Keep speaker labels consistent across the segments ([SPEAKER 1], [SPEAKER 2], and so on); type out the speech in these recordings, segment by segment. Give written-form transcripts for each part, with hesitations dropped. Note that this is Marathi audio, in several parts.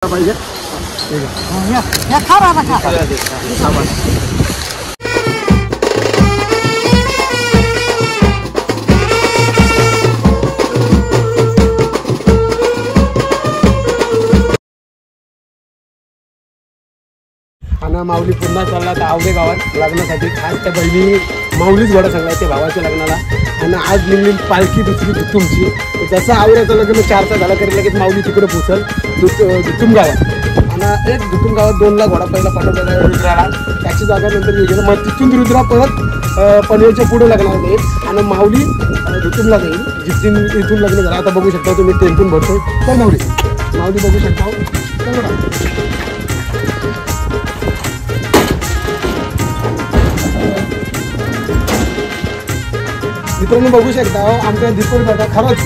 [SPEAKER 1] पाहिजे आणि माऊली पुन्हा चालला तर आवडे गावात लग्नासाठी खास त्या बहिणी माऊलीच घोडा सांगला त्या भावाच्या लग्नाला आणि आज निघली पालखी दुसरी धुतुमची. जसं आवड्याचं लग्न 4चा झाला तरी लगेच माऊली तिकडे पोचल धुतुम गावात आणि एक धुतुम गावात 2ला घोडा पहिला पाठवलेला रुद्राला त्याची जागा नंतर गेलं. मग तिथून रुद्रा परत पनवेलच्या पुढे लग्नाला जाईल आणि माऊली धुतुमला जाईल जिथून इथून लग्न झालं. आता बघू शकता तुम्ही टेम्पून भरतोय तर माऊली बघू शकता. मित्रांनो बघू शकता आमच्या दीपक दादा खरंच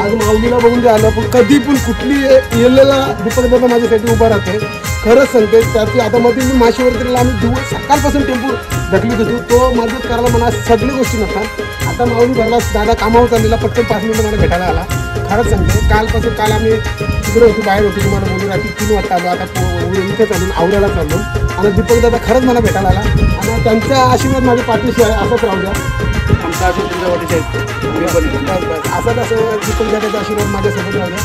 [SPEAKER 1] आज माऊलीला बघून जे आलं पण कधी पण कुठली येलेला दीपक दादा माझ्यासाठी उभा राहते. खरंच सांगते त्याची आता मध्ये मी माशीवरतीला आम्ही दिवस सकाळपासून टेम्पो ढकलीत होतो तो मदत करायला मला सगळ्या गोष्टी नसतात. आता माऊली भरला दादा कामावर चाललेला पटकन 5 मिनिटं मला भेटायला आला. खरंच सांगते काल आम्ही तिकडे होतो बाहेर होतो तुम्हाला बोलून रात्री 3 वाजता आलो. आता इथे चालून आवड्याला चाललो आणि दीपक दादा खरंच मला भेटायला आला आणि त्यांचा आशीर्वाद माझ्या पाठीशी आहे. असंच राहू द्या आमचा असंच असं दीपक दादाचा आशीर्वाद माझ्यासोबत राहू द्या.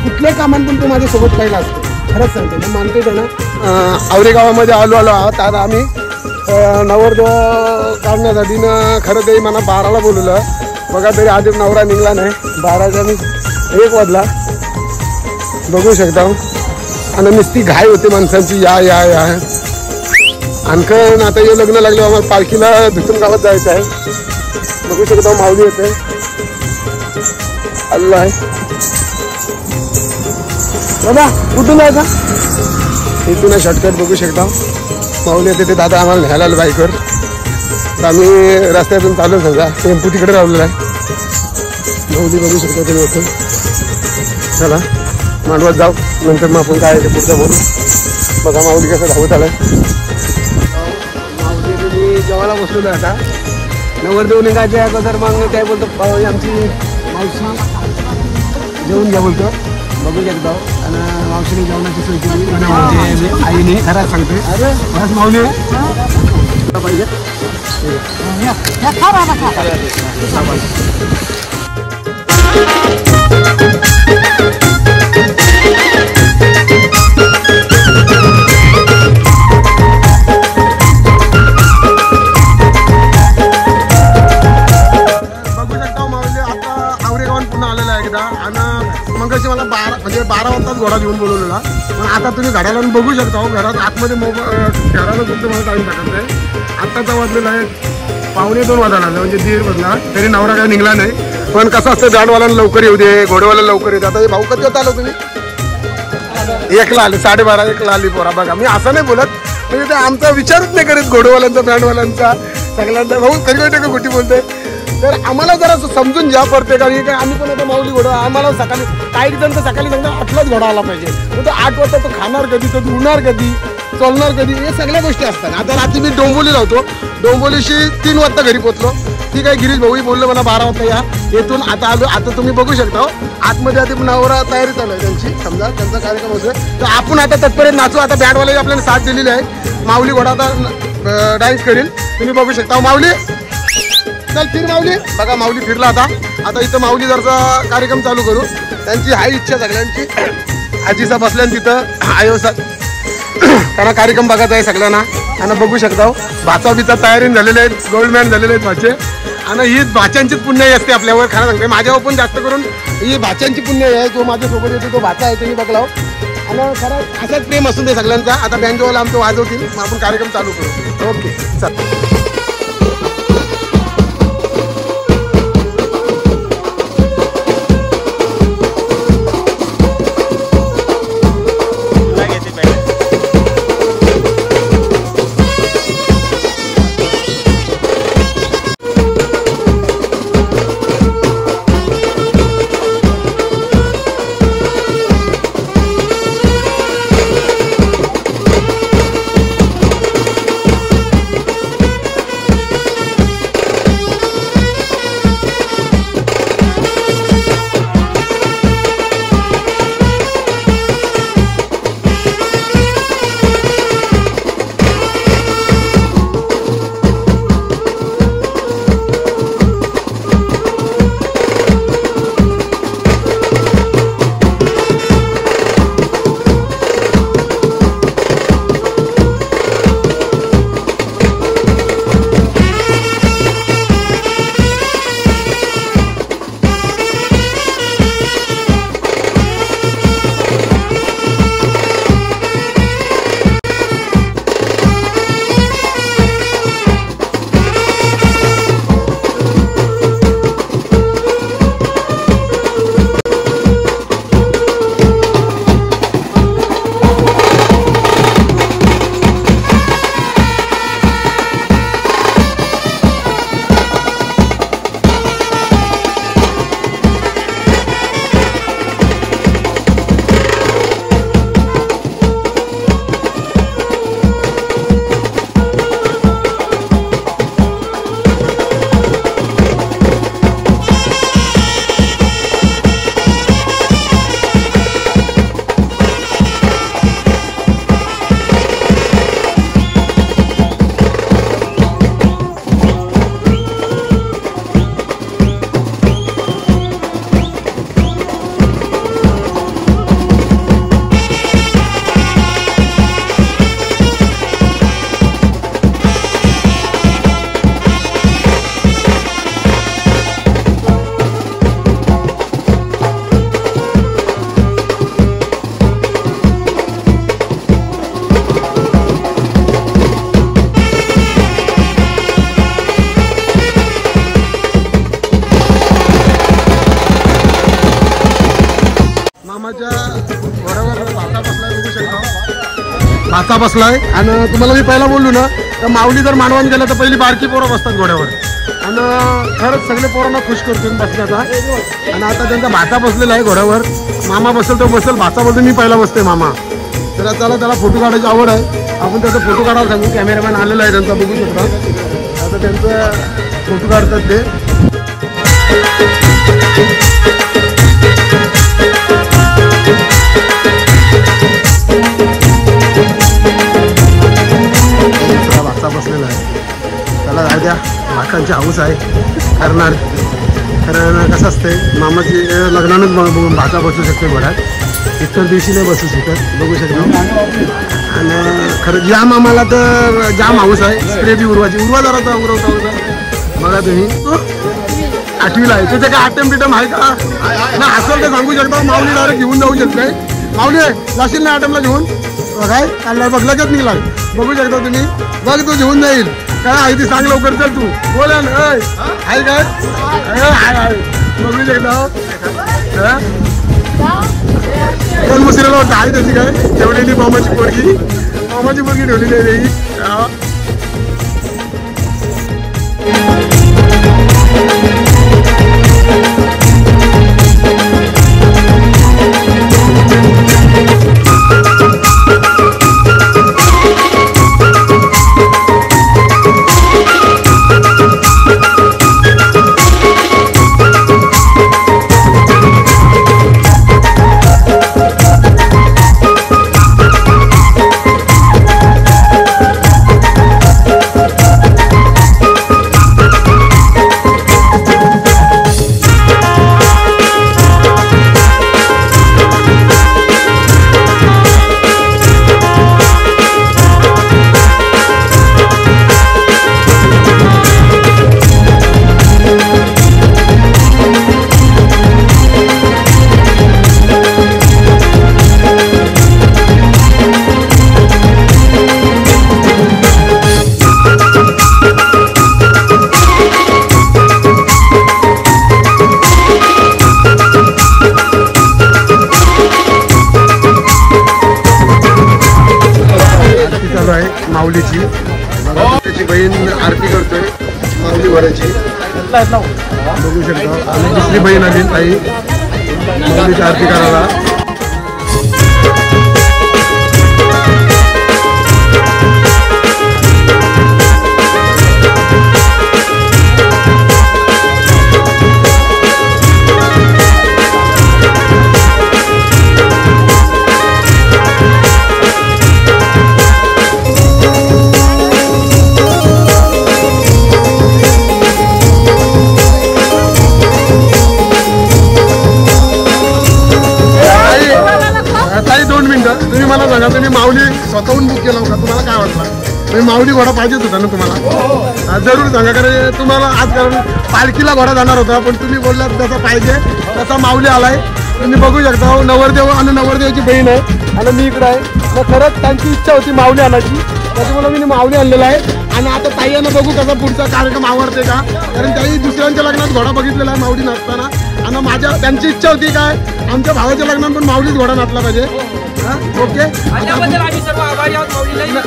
[SPEAKER 1] कुठल्याही कामात पण तो माझ्यासोबत पहिला असतो. खरंच सांगते मी मानते त्यांना. आवरे गावामध्ये आलो आहोत. आता आम्ही नवरदेव काढण्यासाठी खरं तरी मला 12ला बोलवलं. बघा तरी आधी नवरा निघला नाही. 12चा मी 1 वाजला बघू शकता आणि नुसती घाई होते माणसांची या या या. आणखीन आता हे लग्न लागलं आम्हाला पालखीला धुतुम गावात जायचं आहे. बघू शकता माऊली येते अल्लाह बाबा कुठून जायचा इथून शॉर्टकट. बघू शकता माऊली येते ते दादा आम्हाला न्यायला आलं बाईकवर. तर आम्ही रस्त्यातून चालू समजा टेम्पो तिकडे राहिलेला आहे. माऊली बघू शकता तुम्ही होतो. चला मांडवात जाऊ नंतर मग आपण काय पुढचं बोलू. बघा माऊली कसं धावत आलाय. माऊली तुम्ही जेवायला बसलेलो आता नवरदेव निघायच्या अगोदर मग काय बोलतो आमची मावशी जेवून घ्या बोलतो. बघू शकता आणि मावशीने जेवणाची सोय केली आईने. खरंच सांगते अरे बस माऊली पाहिजे मला 12 वाजताच घोडा घेऊन बोलवलेला. पण आता तुम्ही घड्याला बघू शकता घरात आतमध्ये घराला तुमचं मला टाईम टाकत आहे. आत्ताचा वाजलेला आहे 1:15 वाजायला आलं म्हणजे 1:30 वाजला तरी नवरा काय निघला नाही. पण कसं असतं बँडवाल्याला लवकर येऊ दे घोडेवाला लवकर येऊ दे. आता हे भाऊ कधी होता आलो तुम्ही 1ला आले 12:30 1ला आली पोरा. बघा मी असं नाही बोलत म्हणजे ते आमचा विचारच नाही करीत घोडेवाल्यांचा बँडवाल्यांचा सगळ्यांचा. भाऊ खरी गोष्ट का खोटी बोलते तर आम्हाला जरा समजून घ्या पडते का काय. आम्ही पण आता माऊली घोडा आम्हाला सकाळी काही जण तर सकाळी सांगतात 8लाच घोडा आला पाहिजे. मग तो 8 वाजता तो खाणार कधी तो उडणार कधी चालणार कधी हे सगळ्या गोष्टी असतात. आता रात्री मी डोंबोलीला होतो. डोंबोलीशी 3 वाजता घरी पोचलो. ठीक आहे गिरीश भाऊही बोललो मला 12 वाजता या. येथून आता आलो. आता तुम्ही बघू शकता आतमध्ये आधी नवरा तयारी चालू आहे त्यांची समजा त्यांचा कार्यक्रम होतोय. तर आपण आता तत्परेत नाचू. आता बँडवाले आपल्याला साथ दिलेली आहे. माऊली घोडा आता डान्स करेल तुम्ही बघू शकता. माऊली चल फिर माऊली. बघा माऊली फिरला आता. आता इथं माऊली जरचा कार्यक्रम चालू करू. त्यांची हाय इच्छा सगळ्यांची. आजीसा बसल्या तिथं आयोसा त्यांना कार्यक्रम बघायचा आहे सगळ्यांना. आणि बघू शकता भाचा बिचा तयारीने झालेले आहेत. गोल्डमॅन झालेले आहेत भाचे. आणि ही भाच्यांचीच पुण्याई असते आपल्यावर. खरं सांगते माझ्यावर पण जास्त करून ही भाच्यांची पुण्याई आहे. जो माझ्यासोबत येतो तो भाचा आहे तुम्ही बघलाव. आणि खरं असाच प्रेम असून दे सगळ्यांचा. आता बँजोवाला आमचं वाजवतील मग आपण कार्यक्रम चालू करू. ओके चल. भाचा बसलाय आणि तुम्हाला मी पहिला बोललो ना तर माऊली जर मानवान गेलं तर पहिली बारकी पोरं बसतात घोड्यावर आणि खरंच सगळे पोरांना खुश करतो बसण्याचा. आणि आता त्यांचा भाचा बसलेला आहे घोड्यावर. मामा बसेल तो बसेल, भाचा बसेल मी पहिला बसते मामा. तर त्याला फोटो काढायची आवड आहे. आपण त्याचा फोटो काढायला सांगू. कॅमेरामॅन आलेला आहे त्यांचा, बघू शकता. आता त्यांचा फोटो काढतात ते. भाचा बसलेला आहे, त्याला जाऊ द्या. भातांची हाऊस आहे करणार. कारण कसं असते मामाची लग्नानंच भाचा बसू शकते घोड्यात, इतर दिवशी नाही बसू शकत, बघू शकतो. आणि खरं या मामाला तर जाम हाऊस आहे. स्प्रे बी उरवा जरा उरवता बघा तुम्ही. 8वीला आहे. त्याचे काय आटम बिटम आहे का ना? असेल तर सांगू शकता. माऊली डायरेक्ट घेऊन जाऊ शकते. माऊली जाशील ना आटमला घेऊन? काय चाललाय बघ, लगेच निघाला. बघू शकता तुम्ही. बघ तू घेऊन जाईल काय आहे ती, सांग लवकर. चल तू बोल आहे काय बघू शकता. कोण मुसरीला वाटतं आहे त्याची काय ठेवलेली मामाची पोरगी ठेवलेली आहे माऊलीची. त्याची बहीण आरती करतोय माऊली घोड्याची, बघू शकता. आणि दुसरी बहीण आली ताई माऊलीची आरती करायला. तुम्ही मला सांगा, तुम्ही माऊली स्वतःहून बुक केला होता, तुम्हाला काय वाटलं? माऊली घोडा पाहिजेच होता ना तुम्हाला? जरूर सांगा. कारण तुम्हाला आज कारण पालखीला घोडा जाणार होता, पण तुम्ही बोललात जसा पाहिजे तसा माऊली आलाय. तुम्ही बघू शकता. नवरदेव आणि नवरदेवाची बहीण आहे आणि मी इकडे आहे. मग खरंच त्यांची इच्छा होती माऊली आणायची, त्याच्यामुळे मी माऊली आणलेला आहे. आणि आता ताईंना बघू कसा पुढचा कार्यक्रम आवडते का, कारण ताई दुसऱ्यांच्या लग्नात घोडा बघितलेला आहे माऊली नाचताना. आणि त्यांची इच्छा होती काय, आमच्या भावाच्या लग्नात पण माऊलीच घोडा नाचला पाहिजे. ओके,
[SPEAKER 2] आम्ही सर्व आभारी आहोत माऊलीला.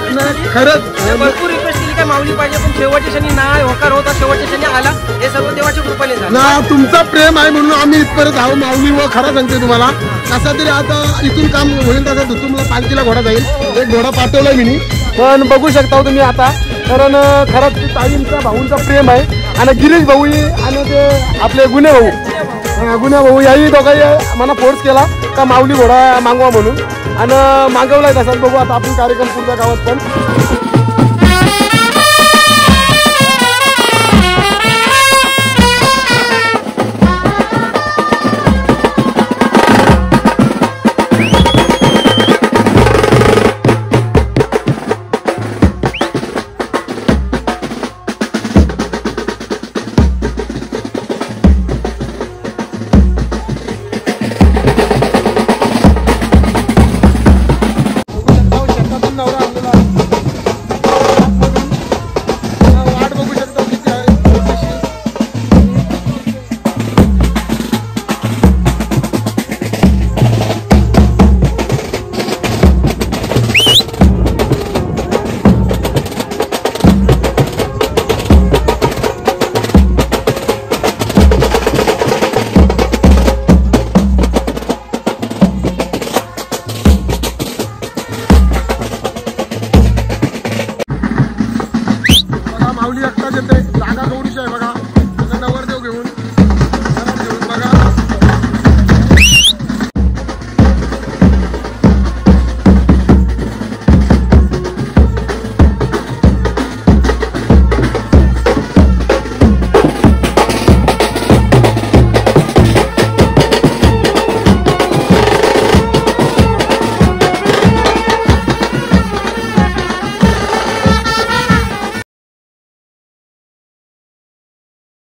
[SPEAKER 1] खरंच
[SPEAKER 2] भरपूर रिक्वेस्ट केली काय माऊली पाहिजे, पण शेवटच्या क्षणी नाही होकार होता, शेवटच्या क्षणी आला. हे सर्व देवाच्या कृपेने झालं
[SPEAKER 1] ना. तुमचा प्रेम आहे म्हणून आम्ही इथपर्यंत आहो माऊली. व खरं सांगते तुम्हाला, कसा तरी आता इथून काम होईल तसा तुम्हाला पालखीला घोडा जाईल. एक घोडा पाठवलाय मी, पण बघू शकता तुम्ही आता. कारण खरंच ताईंचा भाऊंचा प्रेम आहे. आणि गिरीश भाऊ आणि ते आपले गुन्हे भाऊ याही दोघांनी मला फोर्स केला का माऊली घोडा मागवा म्हणून, आणि मागवलाय तसाच. बघू आता आपण कार्यक्रम पुढच्या गावात पण.